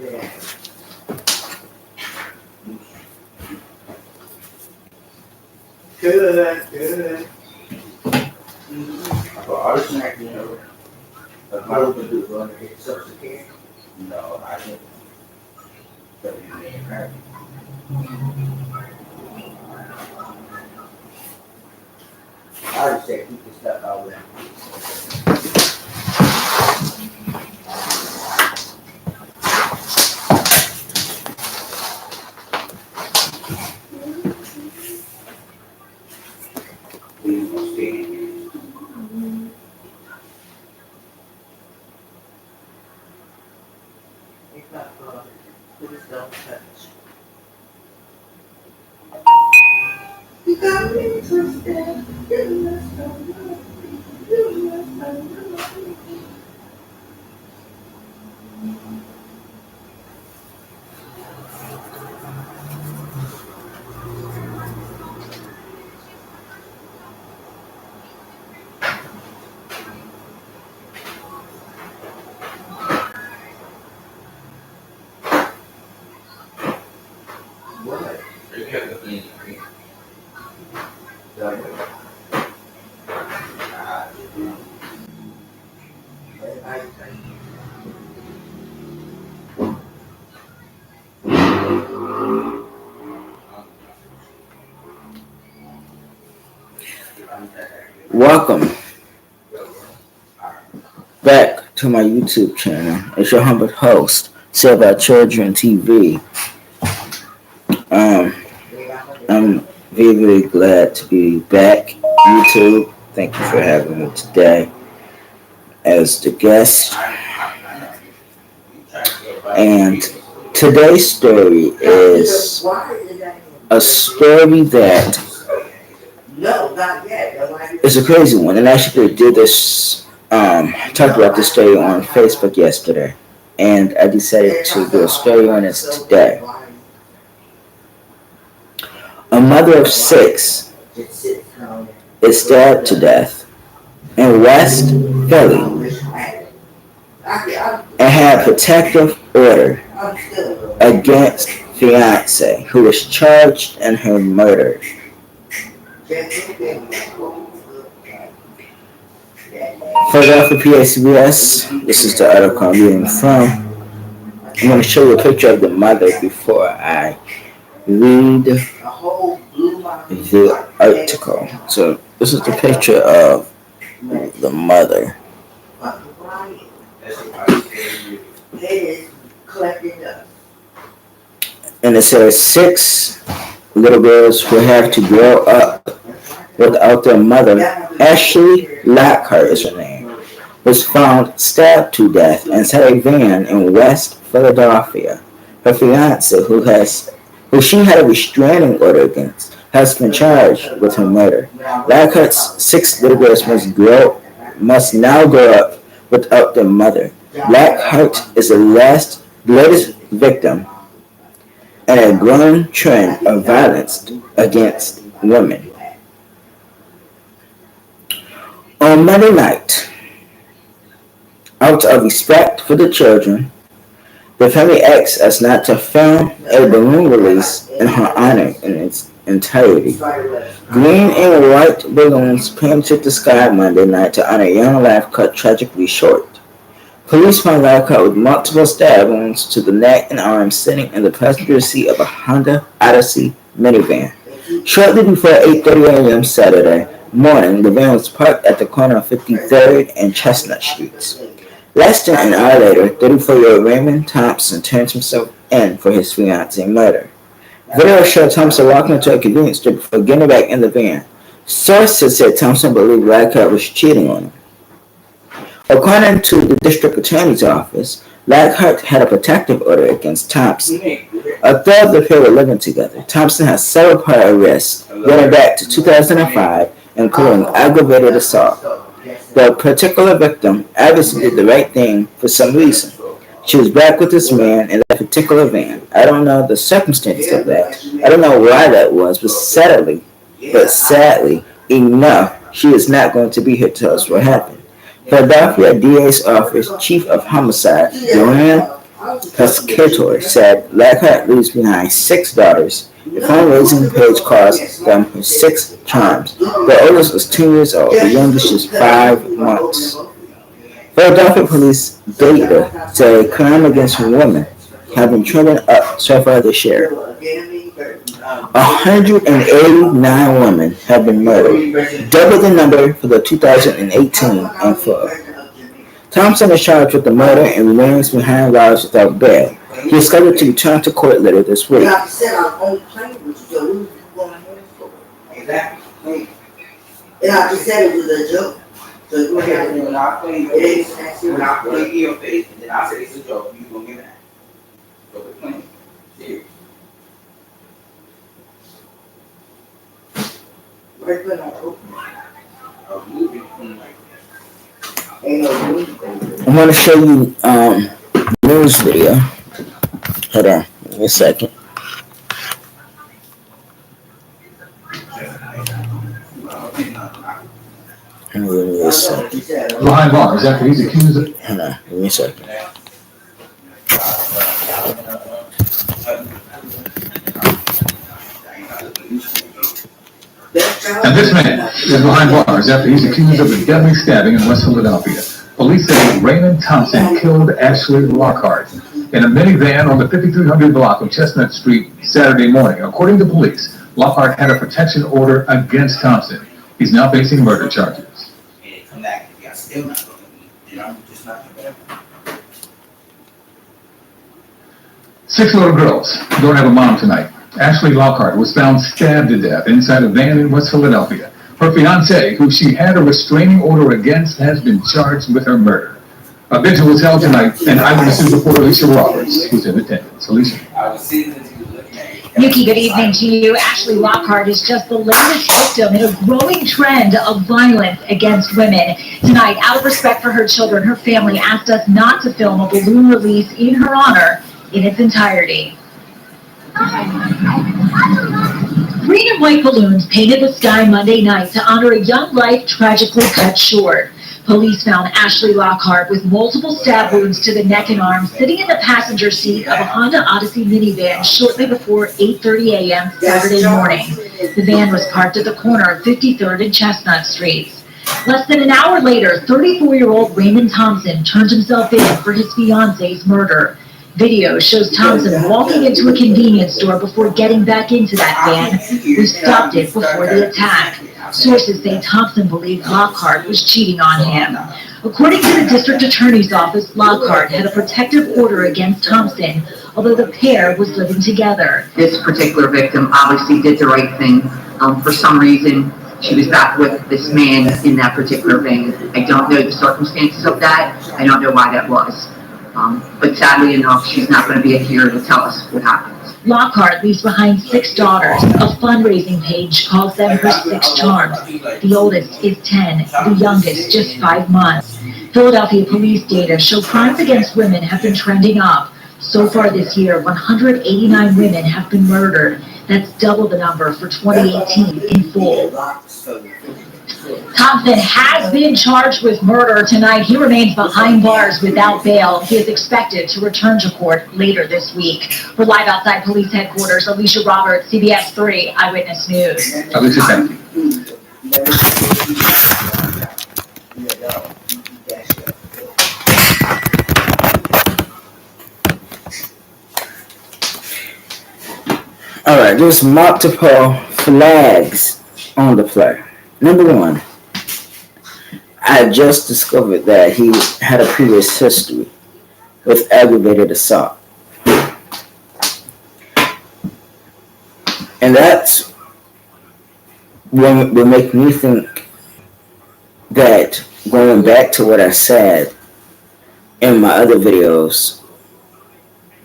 Good, good. For our snack, you know, if I was to do going to get social care, no, I didn't. But you didn't have it. I just said keep this stuff out there. We gonna stay in here. It's not fun. Please don't touch. You got me twisted. You must know. You must know. What? You can't do anything. Welcome back to my YouTube channel. It's your humble host, Save Our Children TV. I'm very, very glad to be back, YouTube. Thank you for having me today as the guest. And today's story is a story that is a crazy one. And I actually did this, talked about this story on Facebook yesterday. And I decided to do a story on it today. A mother of 6 is stabbed to death in West Philly and had protective order against fiance who was charged in her murder. Philadelphia, PACBS. This is the article I'm reading from. I'm going to show you a picture of the mother before I read the article. So this is the picture of the mother. And it says 6 little girls will have to grow up without their mother. Ashley Lockhart is her name. Was found stabbed to death inside a van in West Philadelphia. Her fiance, who she had a restraining order against, has been charged with her murder. Lockhart's 6 little girls must now grow up without their mother. Lockhart is the latest victim in a growing trend of violence against women. On Monday night, out of respect for the children, the family asked us not to film a balloon release in her honor in its entirety. Green and white balloons painted the sky Monday night to honor young life cut tragically short. Police found Lockhart with multiple stab wounds to the neck and arms sitting in the passenger seat of a Honda Odyssey minivan. Shortly before 8:30 a.m. Saturday morning, the van was parked at the corner of 53rd and Chestnut Streets. Less than an hour later, 34-year-old Raymond Thompson turned himself in for his fiancée murder. Video showed Thompson walking into a convenience store before getting back in the van. Sources said Thompson believed Lockhart was cheating on him. According to the district attorney's office, Lockhart had a protective order against Thompson. Although the pair were living together, Thompson has several prior arrests dating back to 2005, including aggravated assault. The particular victim obviously did the right thing for some reason. She was back with this man in that particular van. I don't know the circumstances of that. I don't know why that was, but sadly enough, she is not going to be here to tell us what happened. Philadelphia DA's office, Chief of Homicide, Joanne Pescator said Lockhart leaves behind 6 daughters. The fundraising page cost them 6 charms. The oldest was 10 years old, the youngest just 5 months. Philadelphia police data say crime against women have been trending up so far this year. 189 women have been murdered, double the number for the 2018 and full. Thompson is charged with the murder and remains behind bars without bail. He is scheduled to return to court later this week. I'm going to show you news video. Hold on, give me a second. Behind bars after he's accused of. Hold on, give me a second. And this man is behind bars after he's accused of a deadly stabbing in West Philadelphia. Police say Raymond Thompson killed Ashley Lockhart in a minivan on the 5300 block of Chestnut Street Saturday morning. According to police, Lockhart had a protection order against Thompson. He's now facing murder charges. 6 little girls don't have a mom tonight. Ashley Lockhart was found stabbed to death inside a van in West Philadelphia. Her fiancé, who she had a restraining order against, has been charged with her murder. A vigil was held tonight, and Eyewitness reporter Alicia Roberts was in attendance. Alicia. Nikki, good evening to you. Ashley Lockhart is just the latest victim in a growing trend of violence against women. Tonight, out of respect for her children, her family asked us not to film a balloon release in her honor in its entirety. Green and white balloons painted the sky Monday night to honor a young life tragically cut short. Police found Ashley Lockhart with multiple stab wounds to the neck and arms sitting in the passenger seat of a Honda Odyssey minivan shortly before 8:30 a.m. Saturday morning. The van was parked at the corner of 53rd and Chestnut Streets. Less than an hour later, 34-year-old Raymond Thompson turned himself in for his fiance's murder. Video shows Thompson walking into a convenience store before getting back into that van, who stopped it before the attack. Sources say Thompson believed Lockhart was cheating on him. According to the district attorney's office, Lockhart had a protective order against Thompson, although the pair was living together. This particular victim obviously did the right thing. For some reason, she was back with this man in that particular van. I don't know the circumstances of that. I don't know why that was. But sadly enough, she's not going to be here to tell us what happened. Lockhart leaves behind 6 daughters. A fundraising page calls them her 6 charms. The oldest is 10, the youngest just 5 months. Philadelphia police data show crimes against women have been trending up. So far this year, 189 women have been murdered. That's double the number for 2018 in full. Thompson has been charged with murder tonight. He remains behind bars without bail. He is expected to return to court later this week. We're live outside police headquarters. Alicia Roberts, CBS 3 Eyewitness News. Alicia, thank you. All right, there's multiple flags on the play. Number 1, I just discovered that he had a previous history with aggravated assault. And that's what will make me think that, going back to what I said in my other videos,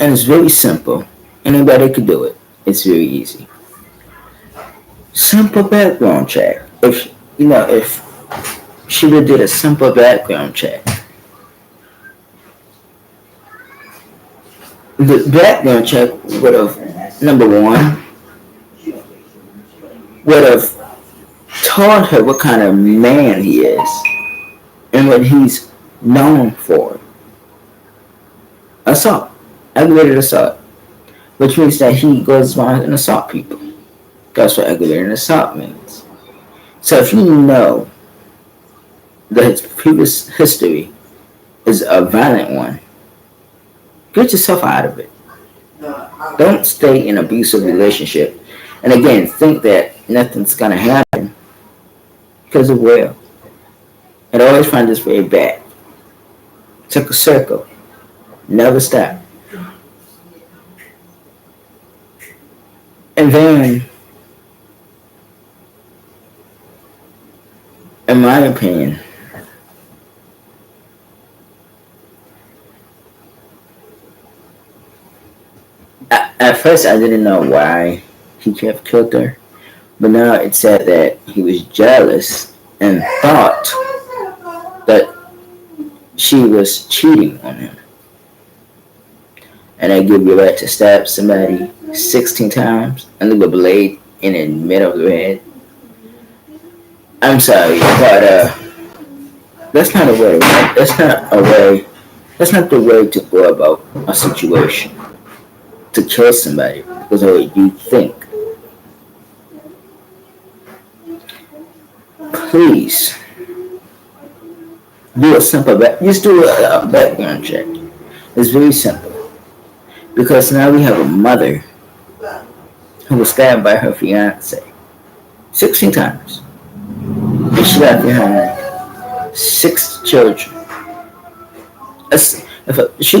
and it's very simple. Anybody could do it. It's very easy. Simple background check. If she would did a simple background check, the background check would have, number 1, would have told her what kind of man he is and what he's known for. That's all. aggravated assault, which means that he goes around and assault people. That's what aggravated assault means. So if you know that his previous history is a violent one, get yourself out of it. Don't stay in an abusive relationship and again think that nothing's gonna happen because it will. It always finds its way back. It's like a circle. Never stop. And then, in my opinion, at first I didn't know why he kept killed her, but now it said that he was jealous and thought that she was cheating on him. And they give you a right to stab somebody 16 times and leave a blade in the middle of their head. I'm sorry, but that's not a way. That's not a way. That's not the way to go about a situation. To kill somebody because of what you think. Please do a simple just do a background check. It's very simple because now we have a mother who was stabbed by her fiance 16 times, and she left behind 6 children. If she